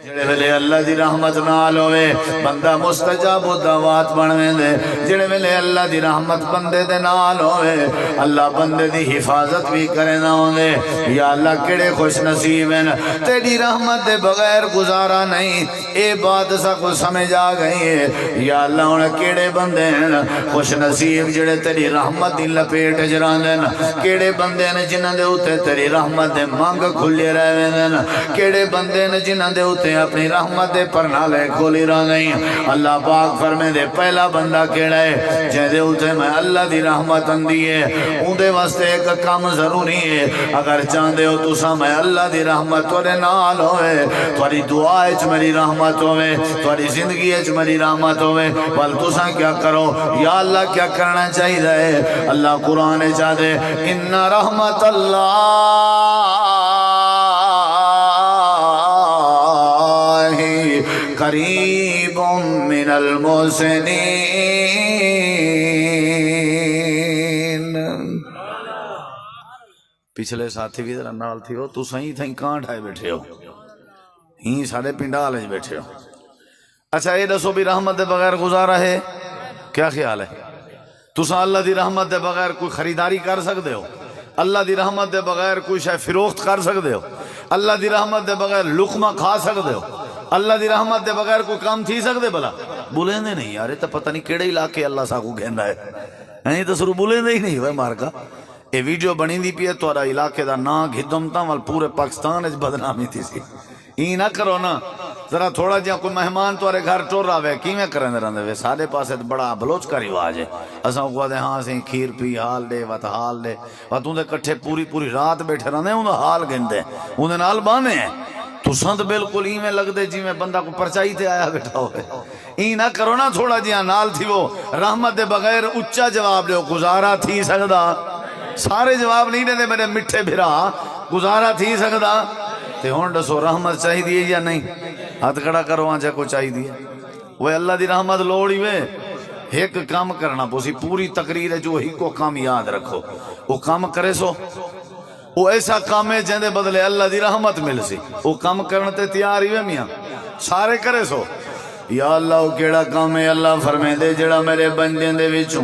جڑے ویلے اللہ دی رحمت نال ہوئے بندہ مستجاب دعوات بنویں دے جڑے ویلے اللہ دی رحمت بندے دے نال ہوئے اللہ بندے دی حفاظت بھی کرے نہ ہوندے یا اللہ کیڑے خوش نصیب ہیں تیری رحمت دے بغیر گزارا نہیں اے بات سا کو سمجھ آ گئی ہے یا اللہ انہیں کیڑے بندے ہیں خوش نصیب جڑے تیری رحمت دی لپیٹ جران دیں کیڑے بندے ہیں جنہاں دے ہوتے تیری رحمت دے مانگ کھلے رہے ہیں کیڑے بندے ہیں جنہاں دے ہوتے اپنی رحمت دے پرنالے کھولی رہا نہیں اللہ پاک فرمے دے پہلا بندہ کیڑا ہے جے دے ہوتے میں اللہ دی رحمت اندی ہے ان دے واسطے ایک کام ضروری ہے اگر چاندے ہو تو سا میں اللہ دی رحمت توڑے نال ہوئے توڑی دعائے چ میری رحمت ہوئے توڑی زندگی چ میری رحمت ہوئے بل تو سا کیا کرو یا اللہ کیا کرنا چاہیے رہے اللہ قرآن چاہتے ان رحمت اللہ قریب من المحسنین پچھلے ساتھی بھی ذرا نال تھی ہو تو سہی تھیں کہاں ٹھائے بیٹھے ہو ہی سارے پنڈال وچ بیٹھے ہو اچھا یہ دسو بھی رحمت دے بغیر گزارا ہے کیا خیال ہے تساں اللہ دی رحمت دے بغیر کوئی خریداری کر سکتے ہو اللہ دی رحمت دے بغیر کوئی شے فروخت کر سکتے ہو اللہ دی رحمت دے بغیر لقمہ کھا سکتے ہو اللہ دی رحمت دے بغیر کوئی کام تھی سکتے بلا بولیں دے نہیں یار تو پتہ نہیں کیڑے علاقے اللہ سا کو گھندا ہے تو سرو بولیں دے ہی نہیں ہوئے مارکا یہ ویڈیو بنی دی پی ہے تو علاقے دا نا گھدمتا وال پورے پاکستان اچ بدنامی تھی سی ہی نہ کرو نا ذرا تھوڑا جہاں کوئی مہمان تو گھر ٹور رہا ہے کیویں کریں رہندے وے سارے پاسے بڑا بلوچ کا رواج ہے اساں کو دے ہاں سی کھیر پی حال دے وت حال دے وت دے کٹھے پوری رات بیٹھے رہندے اون دا حال گندے اون نال بانے ہیں تساں تے بالکل ایویں لگدے جویں بندہ کو پرچائی تے آیا بیٹھا ہوئے ای نہ کرو نا تھوڑا جہاں نال تھی وہ رحمت دے بغیر اچا جواب دیو گزارا تھی سکدا سارے جواب نہیں دے میرے میٹھے بھرا گزارا تھی سکدا تے ہن دسو رحمت چاہیے یا نہیں ہاتھ کھڑا کرو آنچہ کو چاہیے وہ اللہ دی رحمت لوڑی وے ایک کام کرنا پوسی پوری تقریر ہے جو ہی کو کام یاد رکھو وہ کام کرے سو وہ ایسا کام ہے جہاں دے بدلے اللہ دی رحمت مل سی وہ کام کرنے تیار ہی وے میاں سارے کرے سو یا اللہ وہ کیڑا کام ہے اللہ فرمے دے جڑا میرے بندے دے وچوں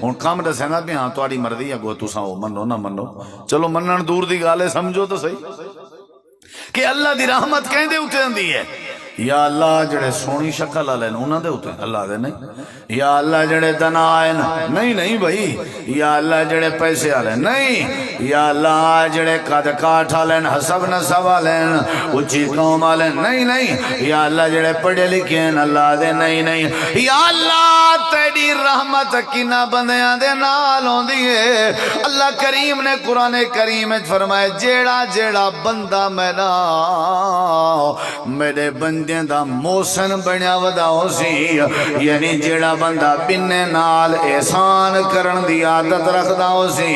ہن کام دسے نا بھی ہاں تہاڈی مرضی ہے گو تساں او منو نہ منو چلو منن دور دی گل ہے سمجھو تو صحیح کہ اللہ دی رحمت کہیں دے اٹھے اندی ہے یا اللہ جڑے سونی شکل والے انہاں دے اوتے اللہ دے نہیں یا اللہ جڑے دنا آئے نہیں بھائی یا اللہ جڑے پیسے والے نہیں یا اللہ جڑے قد کاٹھ والے حسب نسب والے اونچی قوم والے نہیں یا اللہ جڑے پڑھے لکھے ہیں اللہ دے نہیں یا اللہ تیری رحمت کنا بندیاں دے نال ہوندی ہے اللہ کریم نے قرآن کریم وچ فرمایا جیڑا بندہ میرے بندے دا موسن بنیا ودا ہو سی یعنی جیڑا بندہ بنے نال احسان کرن دی عادت رکھدا ہو سی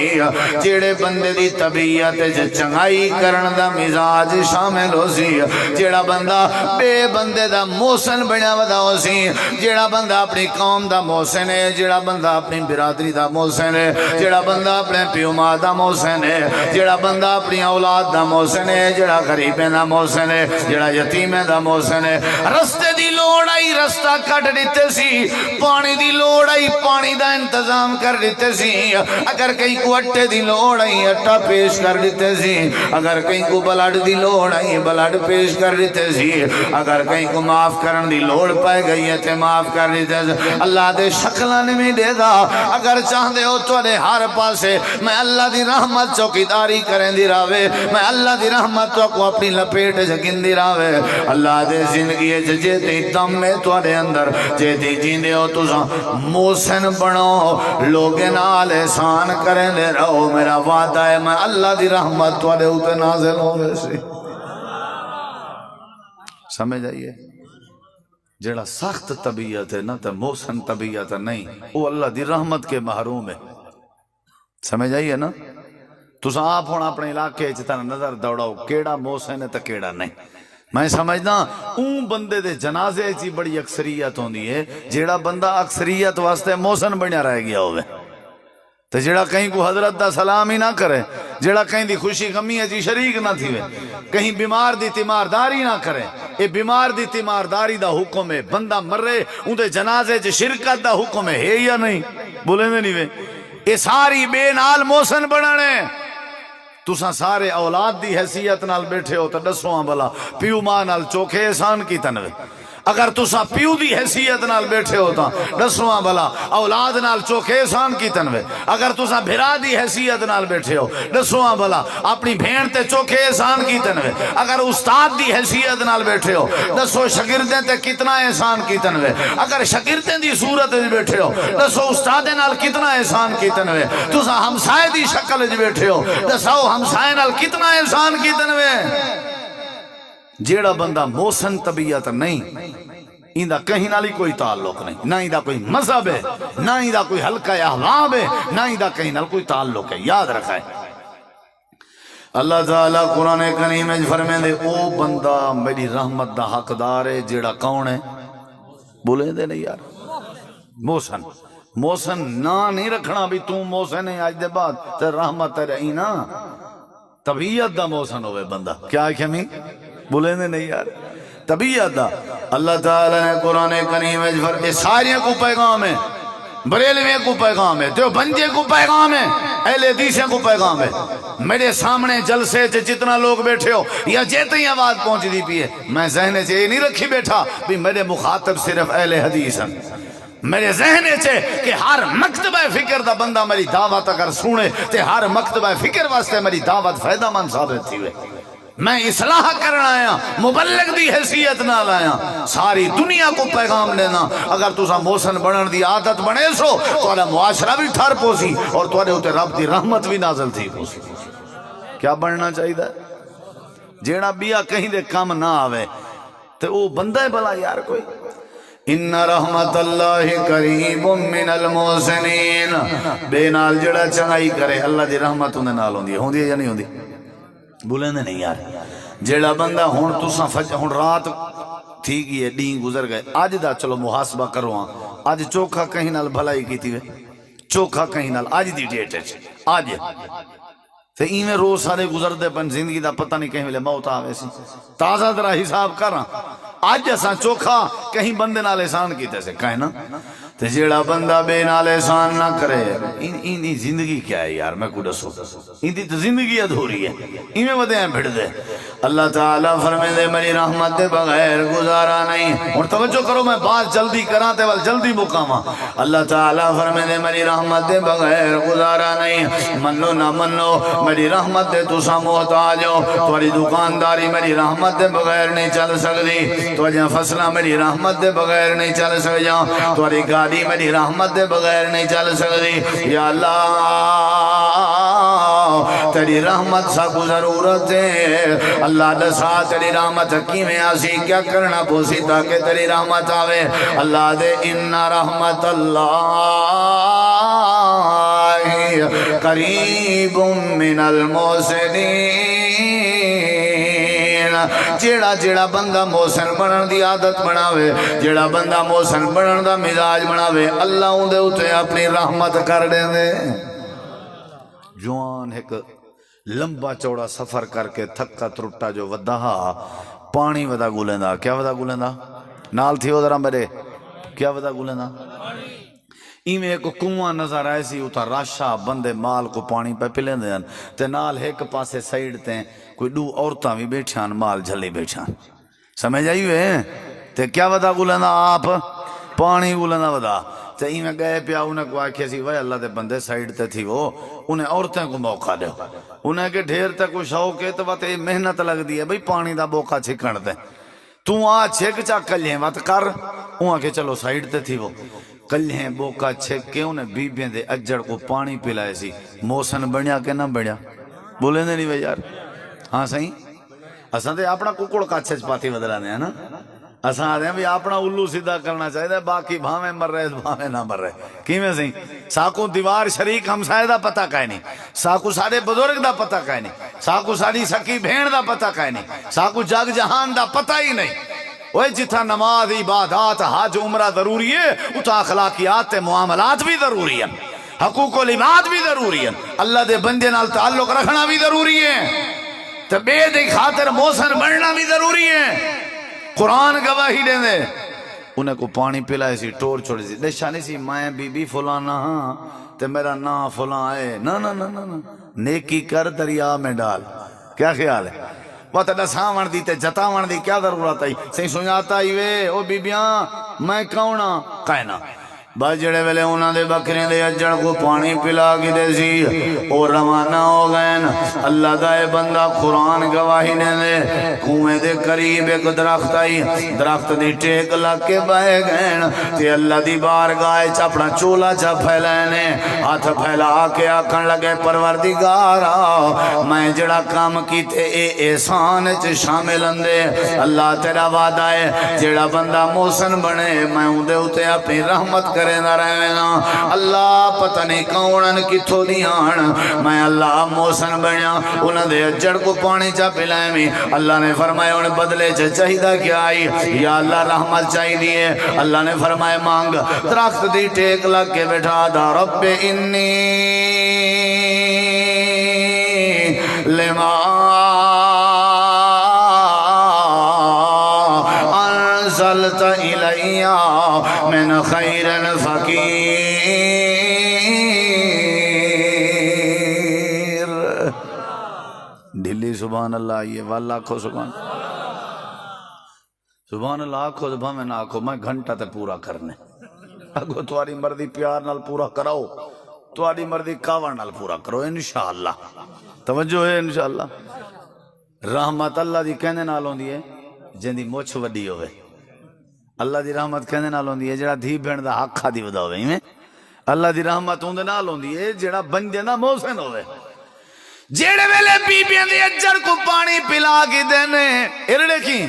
جیڑے بندے دی طبیعت چنگائی کرن دا مزاج شامل ہو سی جیڑا بندہ بے بندے دا موسن بنیا ودا ہو سی جیڑا بندہ اپنی قوم دا موسن ہے جیڑا بندہ اپنی برادری دا موسن ہے جیڑا بندہ اپنے پیو ماں دا موسن ہے جیڑا بندہ اپنی اولاد دا موسن ہے جیڑا غریبیں دا موسن ہے جیڑا یتیمیں دا موسن ہے رستے دی لوڑ آئی رستہ کٹ دیتے سی پانی دی لوڑ آئی پانی دا انتظام کر دیتے سی اگر کہیں کو اٹھے دی لوڑ آئی اٹھا پیش کر دیتے سی اگر کہیں کو بلڈ دی لوڑ آئی بلڈ پیش کر دیتے سی اگر کہیں کو معاف کرن دی لوڑ پائے گئی ہے تے معاف کر دیتے سی اللہ دے شکلان میں دے دا اگر چاہتے ہو تو دے ہر پاسے میں اللہ دی رحمت چوکیداری کریں دی راوے میں اللہ دی رحمت کو اپنی لپیٹ جگن دی راوے اللہ دے زندگی جے تی دم میں توڑے اندر جے تی جیندے ہو تو موسن بنو لوگ نال احسان کریں دے رہو میرا وعدہ ہے میں اللہ دی رحمت توڑے ہوتے نازل ہو ویسے سمجھ آئیے جڑا سخت طبیعت ہے نا تو موسن طبیعت نہیں وہ اللہ دی رحمت کے محروم ہے سمجھ آئیے نا تو آپ ہونا اپنے علاقے چتنا نظر دوڑاؤ کیڑا موسن ہے تو کیڑا نہیں میں سمجھنا اون بندے دے جنازے چی بڑی اکثریت ہوندی ہے جیڑا بندہ اکثریت واسطے موسن بنیا رہ گیا ہوئے تو جیڑا کہیں کو حضرت دا سلام ہی نہ کرے جڑا کہیں دی خوشی غمی جی شریک نہ تھیوے، کہیں بیمار دی تیمارداری نہ کرے. اے بیمار دی تیمارداری دا حکم ہے. بندہ مرے ان دے جنازے چ شرکت دا حکم ہے یا نہیں؟ بولے نہیں وے. اے ساری بے نال محسن بنانے. تساں سارے اولاد دی حیثیت نال بیٹھے ہو تو دسواں بلا پیو ماں نال چوکھے احسان کی تنوے. اگر تساں پیو دی حیثیت نال بیٹھے ہو تا دسواں بلا اولاد نال چوکھے احسان کی تنوے. اگر تساں بھرا دی حیثیت نال بیٹھے ہو دسواں بلا اپنی بھین تے چوکھے احسان کی تنوے. اگر استاد دی حیثیت نال بیٹھے ہو دسو شاگردیں تے کتنا احسان کی تنوے. اگر شاگردیں دی صورت وچ بیٹھے ہو دسو استادیں نال کتنا احسان کی تنوے. تساں ہمسائے دی شکل وچ بیٹھے ہو دسو ہمسائے نال کتنا احسان کی تنوے. جیڑا بندہ محسن طبیعت نہیں ایندہ کہیں نہ لی کوئی تعلق نہیں، نہ ایندہ کوئی مذہب ہے، نہ ایندہ کوئی حلقہ احباب ہے، نہ ایندہ کہیں نہ کوئی تعلق ہے. یاد رکھا ہے اللہ تعالیٰ قرآن کریم میں فرمائے دے او بندہ میری رحمت دا حقدار ہے. جیڑا کون ہے؟ بولے دے نہیں یار. محسن. محسن نہ نہیں رکھنا بھی تم محسن ہے آج دے بعد تے رحمت رہی نا. طبیعت دا محسن ہوئے بندہ. کیا کمی؟ بولے نہیں یار. طبیعت دا اللہ تعالیٰ نے قرآن کریم میں فرمایا سارے کو پیغام ہے. بریلوے کو پیغام ہے، دیوبندی کو پیغام ہے، اہل حدیث کو پیغام ہے. میرے سامنے جلسے جتنا لوگ بیٹھے ہو یا جیتے ہی آواز پہنچ دی پی ہے میں ذہن سے یہ نہیں رکھی بیٹھا بھی میرے مخاطب صرف اہل حدیث ہیں. میرے ذہن سے کہ ہر مکتبہ فکر دا بندہ میری دعوت اگر سنے تے ہر مکتبہ فکر واسطے میری دعوت فائدہ مند ثابت تھی ہوئے. میں اصلاح کرنا آیا، مبلغ دی حیثیت نہ لایا، ساری دنیا کو پیغام دینا. اگر تسا محسن بنن دی عادت بنے سو تھوڑا معاشرہ بھی ٹھر پوسی اور تھوڑے ہوتے رب دی رحمت بھی نازل تھی پوسی. کیا بننا چاہیے؟ جیڑا بیا کہیں دے کام نہ آوے تو وہ بندہ بلا یار کوئی. ان رحمت اللہ قریب من المحسنین. بے نال جڑا چنگائی کرے اللہ دی رحمت انہیں نال ہوندی ہے یا نہیں ہوندی؟ بولیں نہیں یار. جیڑا بندہ ہون تساں ہون رات تھی گئی ہے ڈین گزر گئے آج دا چلو محاسبہ کرو ہاں آج چوکھا کہیں نال بھلائی کی تھی وے چوکھا کہیں نال آج دی ڈیٹ ہے آج تے ایویں روز سارے گزر دے پن زندگی دا پتہ نہیں کہیں ملے موت آوے سی. تازہ ترا حساب کراں آج اساں چوکھا کہیں بندے نال احسان کیتے سے کہیں نا. تے جیڑا بندہ بے نال احسان نہ کرے این زندگی کیا ہے یار میں کو دسو این دی زندگی ادھوری ہے. ایویں ودے ہیں بھڑ دے. اللہ تعالیٰ فرمائے دے میری رحمت دے بغیر گزارا نہیں. اور توجہ کرو میں بات جلدی کراں تے ول جلدی مقاماں. اللہ تعالیٰ فرمائے دے میری رحمت دے بغیر گزارا نہیں. منو نہ منو میری رحمت دے تساں محتاج ہو. تمہاری دکانداری میری رحمت دے بغیر نہیں چل سکتی. تمہاری فصلہ میری رحمت دے بغیر نہیں چل سکتی. تمہاری گاڑی میری رحمت دے بغیر نہیں چل سکتی. یا اللہ تیری رحمت سا کو ضرورت ہے. اللہ دسا تیری رحمت حکیمیں آسی کیا کرنا پوسی تاکہ تیری رحمت آوے. اللہ دے ان رحمت اللہ قریب من المحسنین. جیڑا جیڑا بندہ محسن بنن دی عادت بناوے جیڑا بندہ محسن بنن دا مزاج بناوے اللہ اون دے اتے اپنی رحمت کر دیں دے. جوان ایک لمبا چوڑا سفر کر کے تھکا ترٹا جو ودا پانی ودا گولیندا. کیا ودا گولیندا؟ نال تھی ذرا میرے کیا ودا گولیندا؟ ایویں ایک کنواں نظر آئے سی اتھا راشا بندے مال کو پانی پہ پلیندے ہیں تے نال ایک پاسے سائیڈ تے کوئی دو عورتاں بھی بیٹھان مال جھلی بیٹھان. سمجھ آئی ہوئے تے کیا ودا گولیندا آپ؟ پانی گولیندا ودا. تے ایویں گئے پیا انہیں کو آکھے سی وے اللہ دے بندے سائیڈ تے تھی وہ انہیں عورتیں کو موقع دے انہیں کہ ڈھیر تے کو شوق ہے تو وقت محنت لگ دی ہے بھئی پانی دا موقع چھکن دے تو آ چھک چا کلیں وقت کر وہاں کہ چلو سائیڈ تے تھی وہ کلیں بوکا چھک کے انہیں بیبیں دے اجڑ کو پانی پلائے سی. محسن بنیا کہ نہ بنیا؟ بولے نہیں بھئی یار. ہاں صحیح اساں تے اپنا ککڑ کاچھے پاتی بدلانے ہیں نا. اساں آدھے ہیں بھی اپنا الو سیدھا کرنا چاہیے باقی بھاویں مر رہے بھاویں نہ مر رہے. کیویں صحیح ساکو دیوار شریک ہمسائے دا پتہ کائے نہیں. ساکو سارے بزرگ دا پتہ کائے نہیں. ساکو ساری سکی بھین دا پتہ کائے نہیں. ساکو جگ جہان دا پتہ ہی نہیں. وہ جتھا نماز عبادات حج عمرہ ضروری ہے اتھا اخلاقیات معاملات بھی ضروری ہے. حقوق العباد بھی ضروری ہے، اللہ دے بندے نال تعلق رکھنا بھی ضروری ہے، تے بے دی خاطر محسن بننا بھی ضروری ہے۔ قرآن گواہی دے دے، انہیں کو پانی پلائے سی ٹور چھوڑی سی نشانی سی میں بی بی فلانا ہاں تے میرا نا فلاں ہے، نا نا نا نا نیکی کر دریا میں ڈال۔ کیا خیال ہے؟ وہ تے دساون دی تے جتاون دی کیا ضرورت ہے؟ سی سناتا ہی وے او بیبیاں میں کون ہاں کائنا بس جڑے ویلے انہاں دے بکرے دے اجڑ کو پانی پلا کے دے سی او روانہ ہو گئے۔ اللہ دا اے بندہ قرآن گواہی نے دے کنویں دے قریب ایک درخت آئی، درخت دی ٹیک لگ کے بہ گئے تے اللہ دی بارگاہ چ اپنا چولا چا پھیلانے ہاتھ پھیلا کے آکھن لگے پروردگارا میں جڑا کام کیتے اے احسان چ شامل اندے، اللہ تیرا وعدہ ہے جڑا بندہ محسن بنے میں اون دے اوتے اپنی رحمت کرے نہ رہنا۔ اللہ پتہ نہیں کونن کتھوں دیان میں اللہ محسن بنیا انہاں دے اجڑ کو پانی چا پلائیں۔ اللہ نے فرمایا انہیں بدلے چاہیدہ کیا آئی؟ یا اللہ رحمت چاہی دیئے۔ اللہ نے فرمایا مانگ، درخت دی ٹیک لگ کے بیٹھا دا رب انی لما انزلت الیہ من خیر فقیر۔ ڈھلی سبحان اللہ آئیے واللہ آکھو سبحان سبحان اللہ آکھو سبحان میں نہ آکھو میں گھنٹہ تے پورا کرنے اگو تواری مردی پیار نال پورا کراؤ، تواری مردی کاور نال پورا کرو انشاءاللہ۔ توجہ ہے انشاءاللہ۔ رحمت اللہ دی کہنے نال ہوندی ہے جن دی مچھ وڈی ہوئے، اللہ دی رحمت کہنے نال ہوندی ہے جڑا دھی بھین دا حق کھا دی ودا ہوئے میں، اللہ دی رحمت ہوندے نال ہوندی ہے جڑا بندے دا محسن ہوئے۔ جیڑے ویلے بی بیاں دی اجڑ کو پانی پلا کے دینے ارڑے کی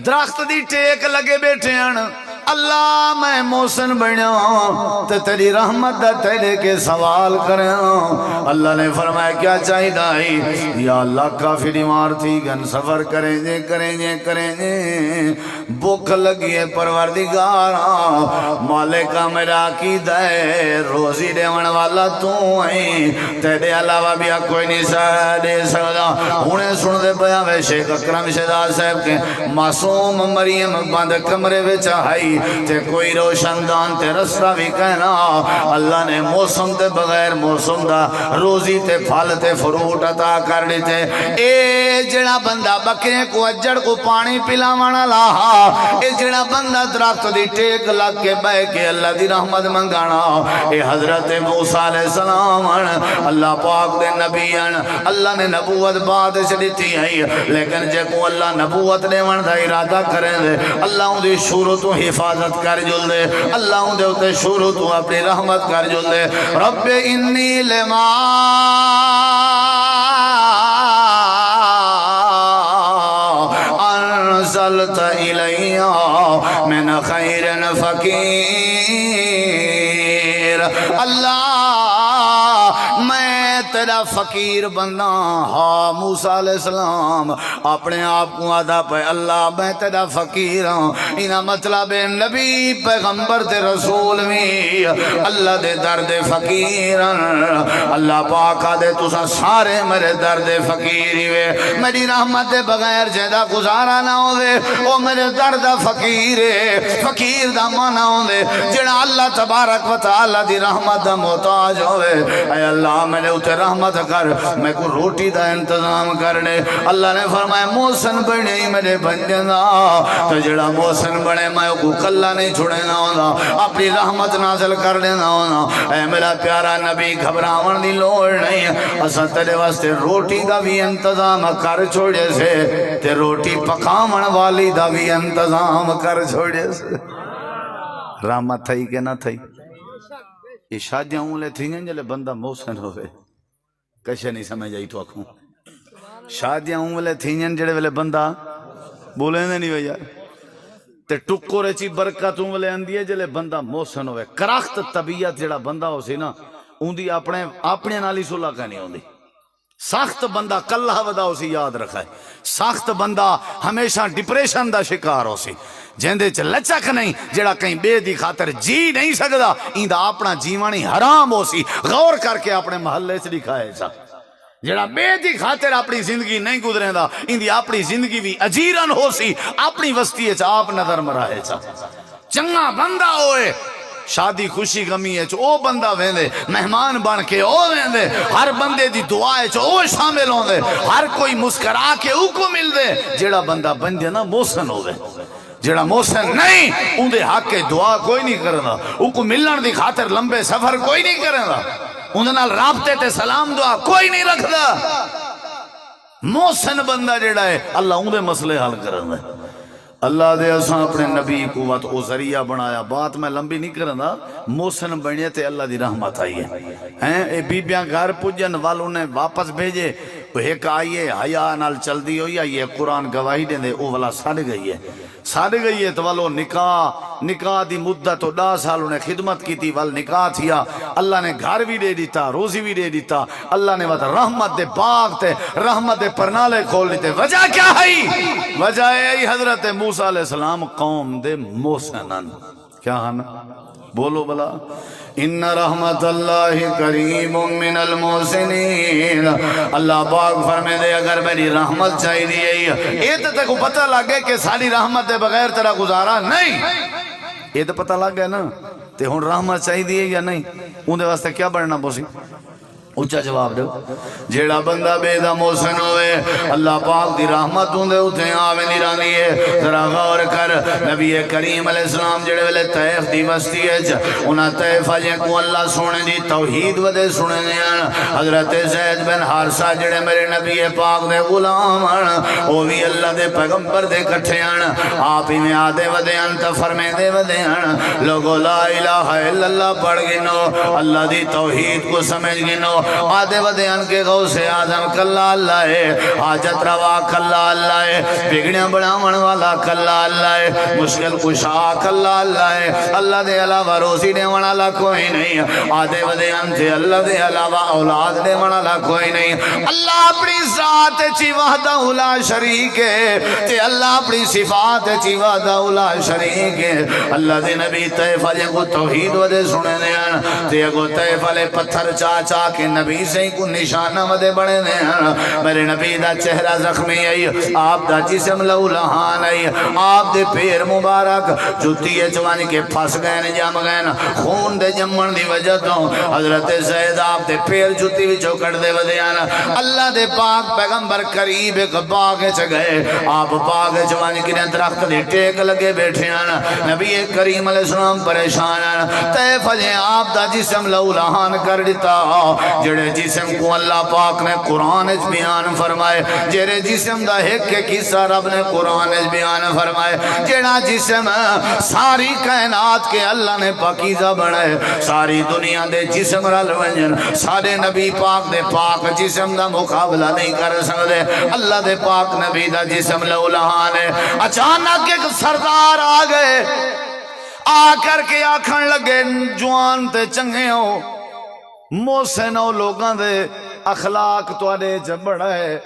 درخت دی ٹیک لگے بیٹھے ہیں، اللہ میں محسن بنیا تے تیری رحمت دا تیرے کے سوال کریں۔ اللہ نے فرمایا کیا چاہی دائی؟ یا اللہ کافی بیمار تھی گن سفر کریں جے بھوک لگی ہے پروردگارا مالکہ میرا کی دے روزی دیون والا تو ہیں تیرے علاوہ بھی کوئی نہیں دے سکتا۔ انہیں سن دے پیا وے شیخ اکرم شہزاد صاحب کے معصوم مریم بند کمرے وچ آئی تے کوئی روشن دان تے رسرا بھی کہنا اللہ نے موسم تے بغیر موسم دا روزی تے پھل تے فروٹ عطا کر دیتے۔ اے جڑا بندہ بکرے کو اجڑ کو پانی پلاوانا لاہا، اے جڑا بندہ درخت دی ٹیک لگ کے بہ کے اللہ دی رحمت منگانا، اے حضرت موسیٰ علیہ السلام اللہ پاک دے نبی اللہ نے نبوت بعد چلیتی ہے، لیکن جے کو اللہ نبوت دے من دا ارادہ کریں دے اللہ ان دی شروع تو حفاظت کر جل دے، اللہ ان دے اتے شروع تو اپنی رحمت کر جل دے۔ رب انی لما انزلت الیہ من خیر فقیر۔ اللہ میں تیرا فقیر بندہ ہاں موسیٰ علیہ السلام اپنے آپ کو آدھا پہ اللہ میں تیرا فقیر ہوں، انہا مطلب نبی پیغمبر تے رسول میں اللہ دے درد فقیر اللہ پاک آدھے تسا سارے میرے درد فقیری وے، میری رحمت دے بغیر جیدہ گزارا نہ ہو دے وہ میرے درد فقیر فقیر دا مانا ہو دے جڑا اللہ تبارک و تعالی دی رحمت دا محتاج ہوئے۔ اے اللہ میں نے اتھے رحمت کر میں کو روٹی دا انتظام کر دے۔ اللہ نے فرمایا محسن بنے ہی میرے بندے دا تو جڑا محسن بنے میں کو کلہ نہیں چھوڑے نہ ہونا اپنی رحمت نازل کر دینا ہونا۔ اے میرا پیارا نبی گھبراون دی لوڑ نہیں، اسا تیرے واسطے روٹی دا بھی انتظام کر چھوڑے سے تے روٹی پکاون والی دا بھی انتظام کر چھوڑے سے۔ رحمت تھئی کہ نہ تھئی؟ یہ شادیاں اولے تھیں جلے بندہ محسن ہوئے کشے نہیں سمجھ آئی تو اکھوں شادیاں اولے تھیں جلے ویلے بندہ بولے نہیں ہوئے یار تے ٹکو رچی برکت اولے اندیے جلے بندہ محسن ہوئے۔ کرخت طبیعت جڑا بندہ ہو سی نا اندی اپنے نالی صلح کہنی ہوندی۔ سخت بندہ کلہ ودا ہو سی یاد رکھا ہے، سخت بندہ ہمیشہ ڈپریشن دا شکار ہو سی، جیندے چ لچک نہیں، جڑا کہیں بے دی خاطر جی نہیں سکدا، ایندا اپنا جیون ہی حرام ہو سی۔ غور کر کے اپنے محلے چ دکھائے سا، جڑا بے دی خاطر اپنی زندگی نہیں گزرے دا، اندی اپنی زندگی بھی اجیرن ہو سی، اپنی وسطی اچ آپ نظر مرائے سا۔ چنگا بندہ ہوئے، شادی خوشی غمی ہے او بندہ ویندے، مہمان بن کے او ویندے، ہر بندے دی دعا ہے او شامل ہوندے، ہر کوئی مسکرا کے او کو مل دے۔ جڑا بندہ بن جے نا محسن ہوئے، جڑا محسن نہیں اون دے حق کے دعا کوئی نہیں کردا، او کو ملن دی خاطر لمبے سفر کوئی نہیں کردا، اون نال رابطے تے سلام دعا کوئی نہیں رکھدا۔ محسن بندہ جڑا ہے اللہ اون دے مسئلے حل کردا ہے۔ اللہ دے اساں اپنے نبی قوت او ذریعہ بنایا، بات میں لمبی نہیں کرنا، محسن بنے تے اللہ دی رحمت آئی ہے۔ اے بیبیاں گھر پجن والوں نے واپس بھیجے، ایک آئیے حیا نال چل دی ہوئی آئیے، قرآن گواہی دیں دے او والا سڑ گئی ہے، سڑ گئی ہے تو والو نکاح دی مدت 10 سال انہیں خدمت کی تھی، وال نکاح تھیا، اللہ نے گھر بھی دے دیتا، روزی بھی دے دیتا، اللہ نے وقت رحمت دے باغ تے رحمت دے پرنالے کھول دیتے۔ وجہ کیا ہے؟ وجہ ہے حضرت موسیٰ علیہ السلام قوم دے محسنن کیا ہے نا، بولو بلا، ان رحمت اللہ قریب من المحسنین۔ اللہ پاک فرمے دے اگر میری رحمت چاہی دی ہے، یہ تو تک پتہ لگے کہ ساری رحمت دے بغیر تیرا گزارا نہیں، یہ تو پتہ لگ گیا نا، تے ہن رحمت چاہی دی ہے یا نہیں، ان دے واسطے کیا بڑھنا پوسی؟ اچھا جواب دو، جیڑا بندہ بے دا محسن ہوئے اللہ پاک دی رحمت ہوندے اتھے آوے نہیں رانی ہے۔ ذرا غور کر، نبی کریم علیہ السلام جیڑے ویلے طیف دی بستی ہے انہاں طیف آجیں کو اللہ سونے دی توحید ودے سونے دیاں۔ حضرت زید بن حارثہ جیڑے میرے نبی پاک دے غلام ہیں، وہ بھی اللہ دے پیغمبر دے کٹھے ہیں، آپ ہی میں آدھے ودے ہیں تا فرمے دے ودے ہیں، لوگو لا الہ الا اللہ پڑھ گنو، اللہ دی توحید کو سمجھ گنو، آدھے ودیان کے غوث آدم کلا اللہ ہے، حاجت روا کلا اللہ ہے، بگڑیاں بڑھاون والا کلا اللہ ہے، مشکل کشا کلا اللہ ہے، اللہ دے علاوہ روزی دے والا کوئی نہیں، آدھے ودیان تھے اللہ دے علاوہ اولاد دے والا کوئی نہیں۔ اللہ اپنی ذات چی وحدہ لا شریک ہے، تے اللہ اپنی صفات چی وحدہ لا شریک ہے۔ اللہ دے نبی طیف علیہ کو توحید ودے سنے دیاں، تے اگو طیف علیہ پتھر چاچا کے نبی سے کو نشانہ ودے بڑے دے ہیں، میرے نبی دا چہرہ زخمی آئی، آپ دا جسم لہو لہان آئی، آپ دے پیر مبارک جوتی چوانی کے پھس گئے جام گئے، خون دے جمن دی وجہ تو حضرت زید آپ دے پیر جوتی بھی چوکڑ دے ودے آنا۔ اللہ دے پاک پیغمبر قریب ایک باغ چ گئے، آپ باغ چوانی کی درخت دی ٹیک لگے بیٹھے آنا، نبی کریم علیہ السلام پریشان آنا، طیف جے آپ دا جسم لہو لہان کر دیتا، جڑے جسم کو اللہ پاک نے قرآن اچ بیان فرمائے، جڑے جسم دا ایک قصہ رب نے قرآن اچ بیان فرمائے، جڑا جسم ساری کائنات کے اللہ نے پاکیزہ بنائے، ساری دنیا دے جسم رل ونجن، سارے نبی پاک دے پاک جسم دا مقابلہ نہیں کر سکتے، اللہ دے پاک نبی دا جسم لہو لہان ہے۔ اچانک ایک سردار آ گئے، آ کر کے آکھن لگے جوان تے چنگے ہو، محسن او لوگاں دے اخلاق توڑے جبڑا ہے،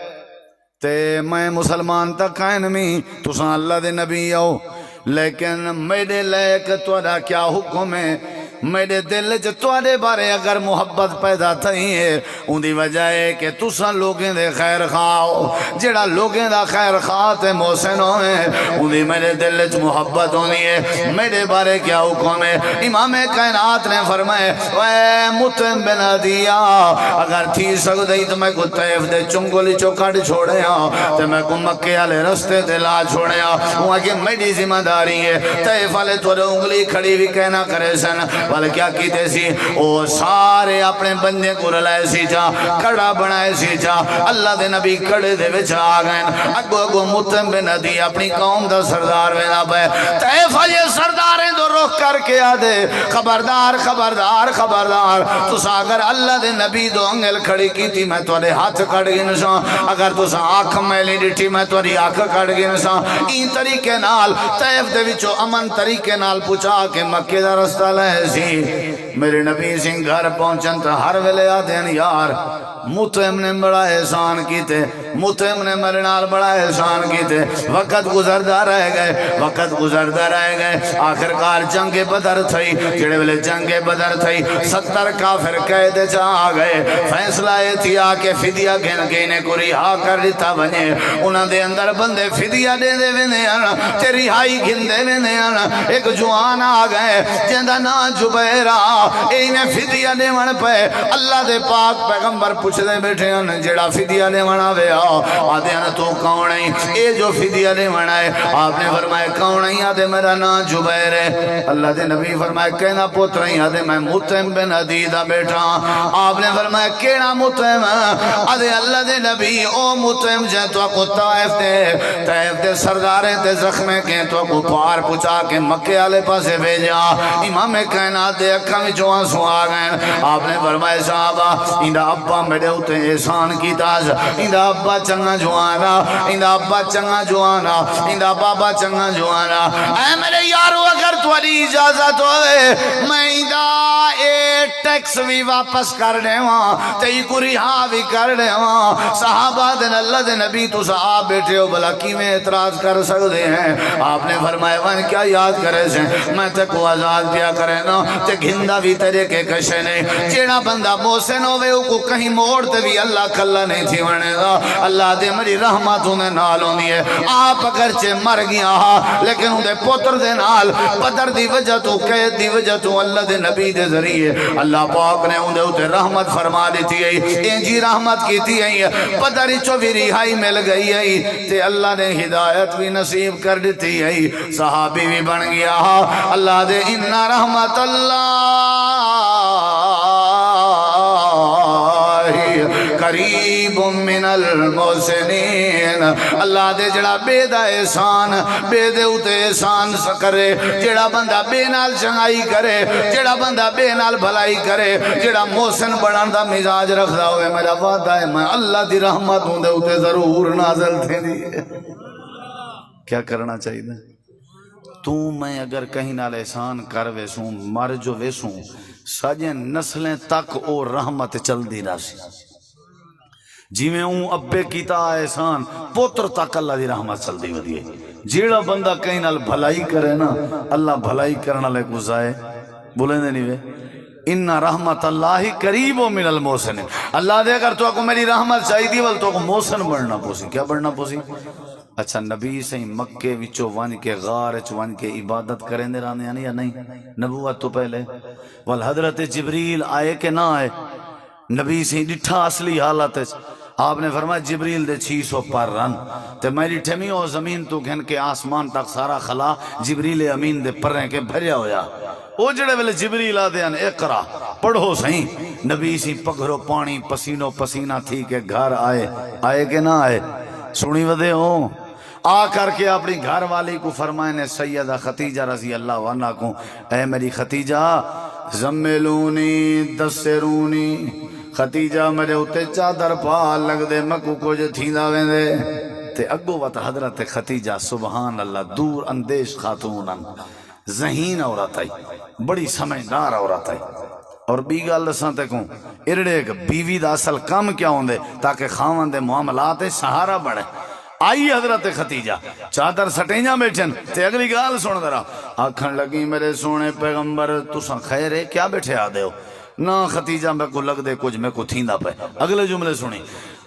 تے میں مسلمان تک کائنمی تساں اللہ دے نبی ہو، لیکن میرے لائق توڑا کیا حکم ہے؟ میرے دل چ توڑے بارے اگر محبت پیدا تھی ہے، ان دی وجہ ہے کہ تساں لوگیں دے خیر خواہ، جڑا لوگیں دا خیر خواہ تے محسن ہوئے، ان دی میرے دل چ محبت ہونی ہے، میرے بارے کیا حکم ہے؟ امام کائنات نے فرمائے، اے مطعم بن عدیہ، اگر تھی سکدئی تو میں کو طیف دے چنگلی چوکڑ چھوڑے ہاں، تے میں کو مکے والے رستے تے لا چھوڑے ہاں، وہاں کہ میری ذمہ داری ہے، طیف والے تو انگلی کھڑی بھی کہنا کرے سن، والے کیا کیتے سی؟ او سارے اپنے بندے کو رلائے سی جا، کڑا بنائے سی جا، اللہ دے نبی کڑے دے وچ آ گئے، اگو اگو مطعم بن عدی اپنی قوم دا سردار وینا پے، طیف یہ سرداریں دو روح رخ کر کے آدے خبردار خبردار خبردار تسا اگر اللہ دے نبی دو انگل کھڑی کی تھی میں توڑے ہاتھ کٹ گئی نساں اگر تسا آنکھ میلی ڈٹھی میں توڑی آنکھ کٹ گئی نساں این طریقے نال طیف دے وچو امن طریقے نال پوچھا کہ مکے دا رستہ لے سی میرے نبی سنگھ گھر پہنچن تو ہر ویلے آدھین یار مطعم نے بڑا احسان کیتے مطعم نے میرے نال بڑا احسان کیتے وقت گزردہ رہ گئے وقت گزردہ رہ گئے آخرکار جنگ بدر تھئی جڑے ویلے جنگ بدر تھئی 70 کافر قید چاہ گئے فیصلہ یہ تھیا کہ فدیہ گھن کے انہیں کو رہا کر دیتا بنے انہاں دے اندر بندے فدیہ دے دے وینے تے رہائی گھن دے وینے ایک جوان آ گئے جندہ نا جبیرہ انہیں فدیہ دے من پہ اللہ دے پاک پیغمبر پوچھ دے بیٹھے ہیں جڑا فدیہ دے من آوے آدھے ہیں تو کون ہے اے جو فدیہ دے من آئے آپ نے فرمائے کون ہے آدھے میرا نا جبیر ہے اللہ دے نبی فرمائے کہنا پوتر ہے آدھے میں مطعم بن عدیدہ بیٹھا آپ نے فرمایا کیڑا مطعم آدھے اللہ دے نبی او مطعم جائے تو کو طائف دے سرداریں تے زخمیں کے تو کو پار پچا کے مکے آلے پاسے بھیجا امام کائنات دے اکھا میں جو آنسو آ گئے آپ نے فرمایا صحابہ اندہ ابا میرے ہوتے احسان کی تاز اندہ ابا چنگا جوانا اندہ ابا چنگا جوانا اندہ بابا چنگا جوانا اے میرے یارو اگر توالی اجازت ہوئے میں اندہ اے ٹیکس بھی واپس کر دے وہاں تی کو رہا بھی کر دے وہاں صحابہ دن اللہ دے نبی تو صحاب بیٹھے ہو بلا کی میں اعتراض کر سکتے ہیں آپ نے فرمایا ون کیا یاد کرے سے میں تے کو آزاد دیا کرے نا تے گھندہ بھی تیرے کے کشے نہیں جیڑا بندہ موسن ہوئے کو کہیں موڑتے بھی اللہ کھلا نہیں تھی ونے دا اللہ دے میری رحمت انہیں نال ہوندی ہے آپ اگرچہ مر گیا لیکن انہیں پوتر دے نال بدر دی وجہ تو قید دی وجہ تو اللہ دے نبی دے ذریعے اللہ پاک نے انہیں رحمت فرما دیتی ہے انجی رحمت کیتی ہے بدر چو بھی رہائی مل گئی ہے تے اللہ نے ہدایت بھی نصیب کر دیتی ہے صحابی بھی بن گیا اللہ دے انہا رحمت اللہ قریب من المحسنین اللہ دے جڑا بے دا احسان بے دے اتے احسان کرے جڑا بندہ بے نال چنگائی کرے جڑا بندہ بے نال بھلائی کرے جڑا محسن بڑھان دا مزاج رکھ دا ہوئے میرا وعدہ ہے میں اللہ دی رحمت ہوں دے اتے ضرور نازل تھے دیئے کیا کرنا چاہیے تو میں اگر کہیں نال احسان کر ویسوں مر جو ویسوں ساجیں نسلیں تک او رحمت چل دی راسی جی میں ہوں ابے کیتا احسان پوتر تک اللہ دی رحمت چل دی ودیے جیڑا بندہ کہیں نال بھلائی کرے نا اللہ بھلائی کرنا لے گزائے بولیں دے نہیں وے انہا رحمت اللہ قریب من المحسن اللہ دے اگر تو کو میری رحمت چاہی دی ول تو کو محسن بڑھنا پوسی کیا بڑھنا پوسی اچھا نبی سے مکے وچو ون کے غار ون کے عبادت کریں دے رانے یا نہیں نبوت تو پہلے والحضرت جبریل آئے کہ نہ آئے نبی سے ڈٹھا اصلی حالت ہے آپ نے فرمایا جبریل دے 600 پر رن تے میری ٹھمی ہو زمین تو گھن کے آسمان تک سارا خلا جبریل امین دے پریں کے بھریا ہویا او جڑے ویلے جبریل آدھے ہیں اقرا پڑھو سہیں نبی سی پگھرو پانی پسینو پسینہ تھی کہ گھر آئے کہ نہ آئے سنی ودے ہوں آ کر کے اپنی گھر والی کو فرمائے سیدہ خدیجہ رضی اللہ عنہ کو اے میری خدیجہ زملونی دسرونی خدیجہ میرے ہوتے چادر پال لگ دے مکو کچھ تھیندہ ویندے تے اگو وقت حضرت خدیجہ سبحان اللہ دور اندیش خاتون ذہین عورت آئی بڑی سمجھدار عورت آئی اور بی گل دساں تے کوں ارڑے بیوی دا اصل کام کیا ہوندے تاکہ خاون دے معاملات سہارا بڑھے آئی حضرت خدیجہ چادر سٹینجاں بیٹھن تے اگلی گال سن درہ آکھن لگی میرے سونے پیغمبر تساں خیر ہے کیا بیٹھے آدھے ہو نہ خدیجہ میں کو لگ دے کچھ میں کو تھیندہ پہ اگلے جملے سنی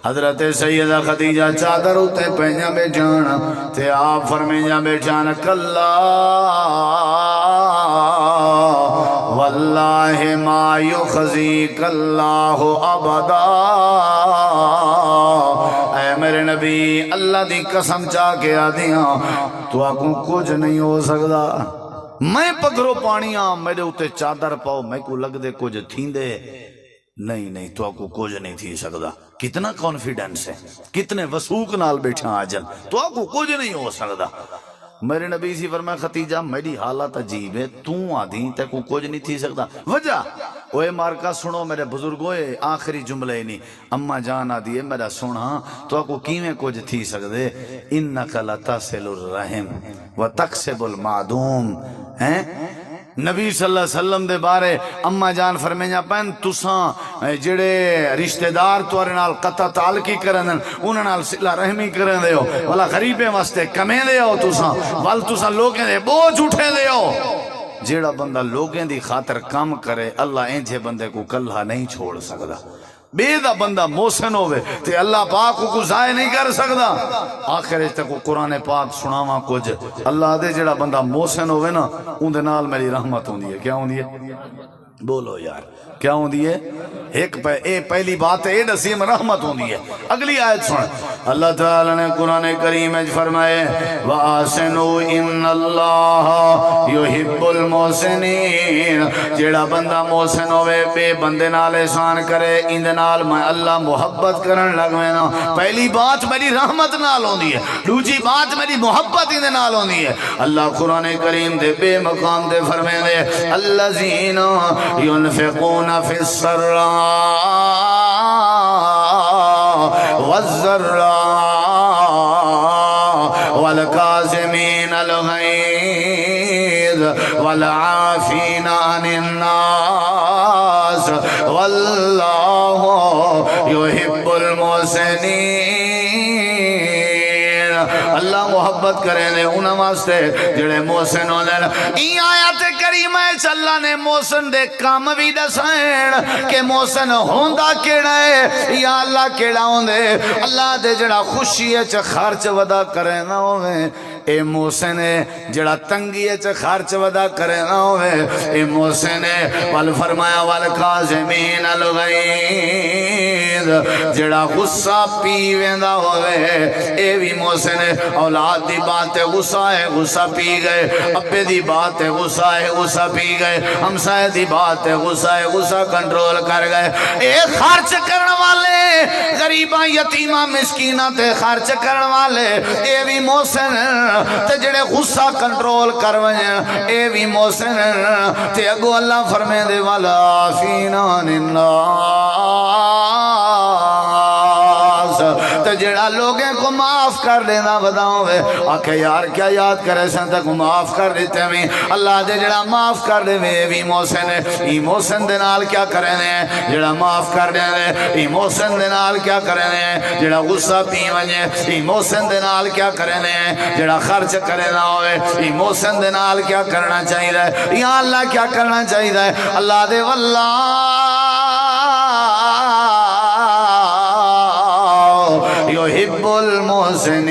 حضرت سیدہ خدیجہ چادر ہوتے پہنجاں بیٹھانا تے آپ فرمینجاں بیٹھانا کلا واللہ ما یخزیک اللہ ابدا اے میرے نبی اللہ دی قسم چاہ کے آدھیاں تو آکوں کچھ نہیں ہو سکتا میں پگھرو پانیاں میرے ہوتے چادر پاؤ میں کو لگ دے کچھ تھیندے نہیں تو آکو کچھ نہیں تھی سکتا کتنا کانفیڈنس ہے کتنے وسوق نال بیٹھا آجن تو آکو کچھ نہیں ہو سکتا میرے نبی سی فرمایا ختیجہ میری حالت عجیب ہے، تو آدھی تے کو کچھ نہیں تھی سکتا، وجہ اوے مارکا سنو میرے بزرگوں، آخری جملے نہیں، اما جان آدھی ہے میرا سونا تو کو کیویں کچھ تھی سکدے، انک لتصل الرحم وتکسب المعدوم، ہیں نبی صلی اللہ علیہ وسلم دے بارے اما جان فرمائیں پن تساں جڑے رشتہ دار تورے نال قطع تعلقی کرن انہاں نال صلہ رحمی کرن دیو، والا غریبیں واسطے کمیں دیو، تساں ول تساں لوگیں دے بوجھ اٹھے دیو۔ جیڑا بندہ لوگیں دی خاطر کام کرے اللہ انجھے بندے کو کلہ نہیں چھوڑ سکدا، بے دا بندہ محسن ہوئے تے اللہ پاک کو ضائع نہیں کر سکدا۔ آخر تک کو قرآن پاک سناواں کچھ، اللہ دے جڑا بندہ محسن ہوئے نا ان دے نال میری رحمت ہوندی ہے، کیا ہوندی ہے؟ بولو یار کیا ہوندی ہے؟ ایک پہلی بات ہے نسیم رحمت ہوندی ہے۔ اگلی آیت سن، اللہ تعالی نے قرآن کریم میں فرمائے وَآسِنُوا إِنَّ اللَّهَ يُحِبُّ الْمُحْسِنِينَ، جیڑا بندہ محسن ہوئے بے بندے نال احسان کرے ان دے نال میں اللہ محبت کرن لگ میں نا۔ پہلی بات میری رحمت نال ہوندی ہے، دوسری بات میری محبت ان دے نال ہوندی ہے۔ اللہ قرآن کریم دے بے مقام دے فرمائے دے الذین ينفقون في السراء والضراء والكاظمين الغيظ والعافين عن الناس والله يحب المحسنين۔ اللہ محبت کریں دے انہاں واسطے جڑے محسن ہوندے۔ ای آیت کریمہ اللہ نے محسن دے کام بھی دسائن کہ محسن ہوندا کیڑا ہے یا اللہ کیڑا ہوندے۔ اللہ دے جڑا خوشی ہے چ خرچ ودا کرے نہ ہوے اے محسن ہے، جڑا تنگی ہے چ خرچ ودا کرے نہ ہوے اے محسن ہے۔ ول فرمایا والکاظمین الغیظ، جڑا غصہ پی ویندا ہوے اے بھی محسن ہے۔ اولاد دی بات ہے غصہ ہے، غصہ پی گئے، ابے دی بات ہے غصہ ہے، غصہ پی گئے، ہمسائے دی بات ہے غصہ ہے، غصہ کنٹرول کر گئے۔ اے خرچ کرن والے غریباں یتیماں مسکیناں تے خرچ کرن والے اے بھی محسن تے جڑے غصہ کنٹرول کر ونجن اے بھی محسن تے اگو اللہ فرمائے دے والا عافینا عن الناس، تے جڑا لوگیں کو معاف کر دینا بداؤں وے آکھے یار کیا یاد کرے سن تک معاف کر دیتے میں اللہ دے جڑا معاف کر دے وے بھی محسن ہے۔ ای محسن دے نال کیا کریں دے جڑا معاف کر دے ای محسن دے نال کیا کریں دے جڑا غصہ پی ونجے، ای محسن دے نال کیا کریں دے جڑا خرچ کرے نہ ہوئے، ای محسن دے نال کیا کرنا چاہیے ہے یا اللہ کیا کرنا چاہیے ہے۔ اللہ دے واللہ یحب المحسنین،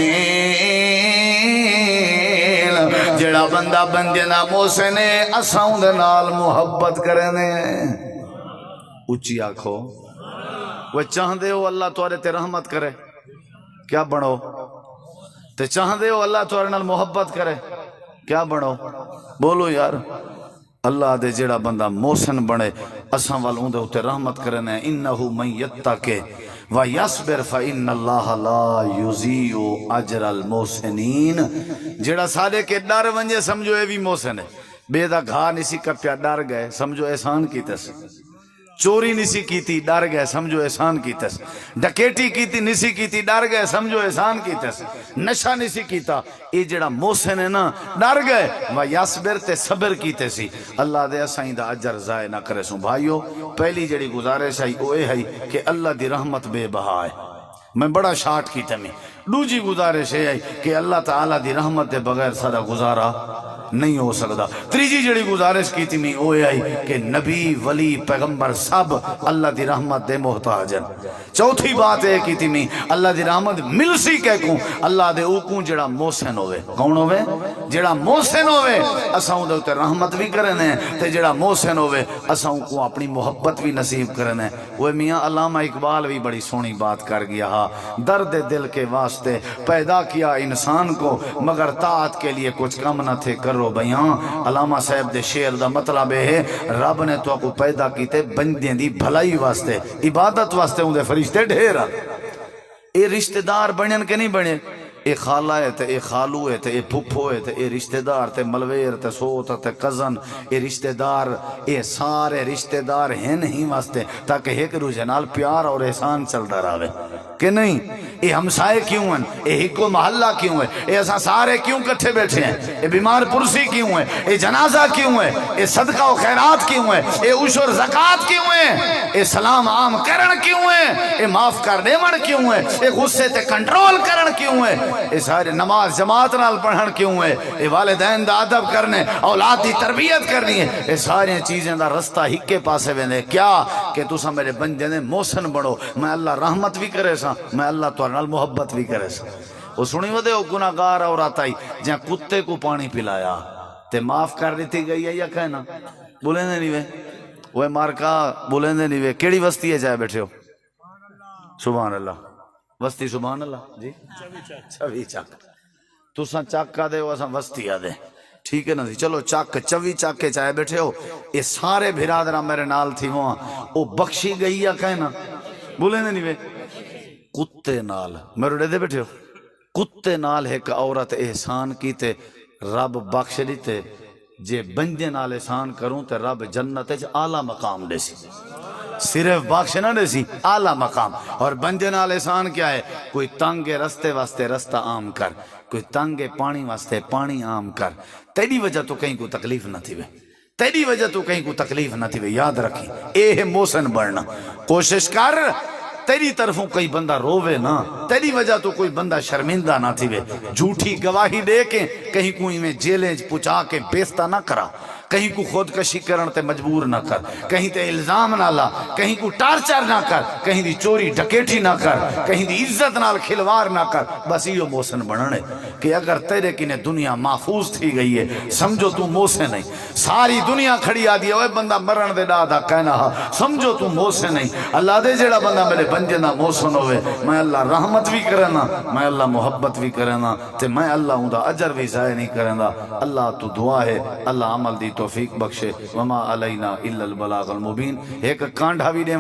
جڑا بندہ بندے نہ محسن ہے اساں دے نال محبت کرنے۔ اچھی آنکھو وہ چاہندے ہو اللہ تورے تے رحمت کرے کیا بنو، تے چاہندے ہو اللہ تورے نال محبت کرے کیا بنو، بولو یار۔ اللہ دے جڑا بندہ محسن بنے اساں وال اون دے اوتے رحمت کرنے۔ انہو من یتقی وَيَصْبِرْ فَإِنَّ اللَّهَ لَا يُضِيعُ أَجْرَ الْمُحْسِنِينَ، جڑا سارے کے ڈر ونجے سمجھو اے بھی محسن ہے۔ بے دا گھا نسی کپیا ڈر گئے سمجھو احسان کیتس، چوری نسی کیتی ڈر گئے سمجھو احسان کیتس، ڈکیٹی کیتی نسی کیتی ڈر گئے سمجھو احسان کیتس، نشہ نسی کیتا اے جڑا محسن ہے نا ڈر گئے وَيَصْبِرْ تے صبر کیتے سی اللہ دے اسائیں دا اجر ضائع نہ کرے سوں۔ بھائیو پہلی جڑی گزارش ہے وہ ہے کہ اللہ دی رحمت بے بہا ہے، میں بڑا شارٹ کیتے میں۔ دوجی گزارش ہے کہ اللہ تعالیٰ دی رحمت دے بغیر سارا گزارا نہیں ہو سکتا۔ تیجی جڑی گزارش کی تھی میں وہ آئی کہ نبی ولی پیغمبر سب اللہ دی رحمت دے محتاج ہیں۔ چوتھی بات ہے کی تھی میں اللہ دی رحمت مل سی کہ کوں اللہ دے اوکوں جڑا محسن ہوئے، کون ہوئے جڑا محسن ہوئے اساں دے اوتے رحمت بھی کرنے تے جڑا محسن ہوئے اساں کو اپنی محبت بھی نصیب کرنے۔ وہ میاں علامہ اقبال بھی بڑی سونی بات کر گیا ہا، درد دل کے واسطے پیدا کیا انسان کو مگر طاعت کے لیے کچھ کم نہ تھے کرو بیان۔ علامہ صاحب دے شعر دا مطلب ہے رب نے تو کو پیدا کیتے بندیاں دی بھلائی واسطے، عبادت واسطے، اون دے فرشتے ڈھیر اے رشتہ دار بنن کے نہیں بنے، اے خالہ ہے تے اے خالو ہے تے اے پھپھو ہے تے اے رشتہ دار تے ملویر تے سوت تے کزن، اے رشتہ دار، اے سارے رشتہ دار ہیں ہی واسطے تاکہ ایک دوسرے نال پیار اور احسان چلتا رہے کہ نہیں؟ اے ہمسائے کیوں ہیں؟ اے ہکو محلہ کیوں ہے؟ اے اساں سارے کیوں کٹھے بیٹھے ہیں؟ اے بیمار پرسی کیوں ہے؟ اے جنازہ کیوں ہے؟ اے صدقہ و خیرات کیوں ہے؟ اے عشر زکاة کیوں ہے؟ اے سلام عام کرن کیوں ہے؟ اے معاف کر دیون کیوں ہے؟ اے غصے تے کنٹرول کرن کیوں ہے؟ اے سارے نماز جماعت نال پڑھن کیوں ہے؟ اے والدین دا ادب کرنے، اولاد دی تربیت کرنی ہے، اے ساری چیزیں دا رستہ ہکے پاسے ویندے کیا کہ تساں میرے بندے نے محسن بڑھو، میں اللہ رحمت بھی کرے سا، میں اللہ تو نال محبت بھی کرے سا۔ وہ سنی ودے ہو گناہگار عورت آئی جہاں کتے کو پانی پلایا تے معاف کر دیتی گئی ہے یا کہنا بولیں دے نہیں وے وہ مارکا بولیں دے نہیں وے کیڑی وستی ہے جائے بیٹھے ہو؟ سبحان اللہ وستی سبحان اللہ جی چوی چک تساں چک کا دے وساں وستی آ دے ٹھیک ہے نا جی چلو چک چوی چک کے چاہے بیٹھے ہو یہ سارے برادرہ میرے نال تھی وہاں وہ بخشی گئی یا کہنا بولیں دے نہیں وے کتے نال میرے ڈے دے بیٹھے ہو کتے نال ایک عورت احسان کی تے رب بخش دیتے جے بندے نال احسان کروں تے رب جنت اعلیٰ مقام دے سی صرف بخش نہ دے سی اعلیٰ مقام اور بندے نال احسان کیا ہے کوئی تنگ رستے واسطے رستہ عام کر کوئی تنگ پانی واسطے پانی عام کر تیری وجہ تو کہیں کو تکلیف نہ تھی وے تیری وجہ تو کہیں کو تکلیف نہ تھی وے یاد رکھی اے ہے محسن بڑھنا کوشش کر تیری طرفوں کئی بندہ رووے نا تیری وجہ تو کوئی بندہ شرمندہ نہ تھی وے جھوٹی گواہی دے کے کہیں کوئی میں جیلیں پچا کے بیستہ نہ کرا کہیں کو خودکشی کرن تے مجبور نہ کر کہیں تے الزام نہ لا کہیں کو ٹارچر نہ کر کہیں دی چوری ڈکیٹی نہ کر کہیں دی عزت نال کھلوار نہ کر بس یہ محسن بننے کہ اگر تیرے کی نے دنیا محفوظ تھی گئی ہے سمجھو تو محسن نہیں ساری دنیا کھڑی آ دی ہے بندہ مرن دے ڈادا کہنا سمجھو تو محسن نہیں اللہ دے جڑا بندہ میرے بندے نہ محسن ہوئے میں اللہ رحمت بھی کرنا میں اللہ محبت بھی کرنا تے میں اللہ ہوں دا اجر بھی ضائع نہیں کرنا اللہ تو دعا ہے اللہ عمل دی توفیق بخشے وما علینا الا البلاغ المبین ایک کانڈھا بھی دے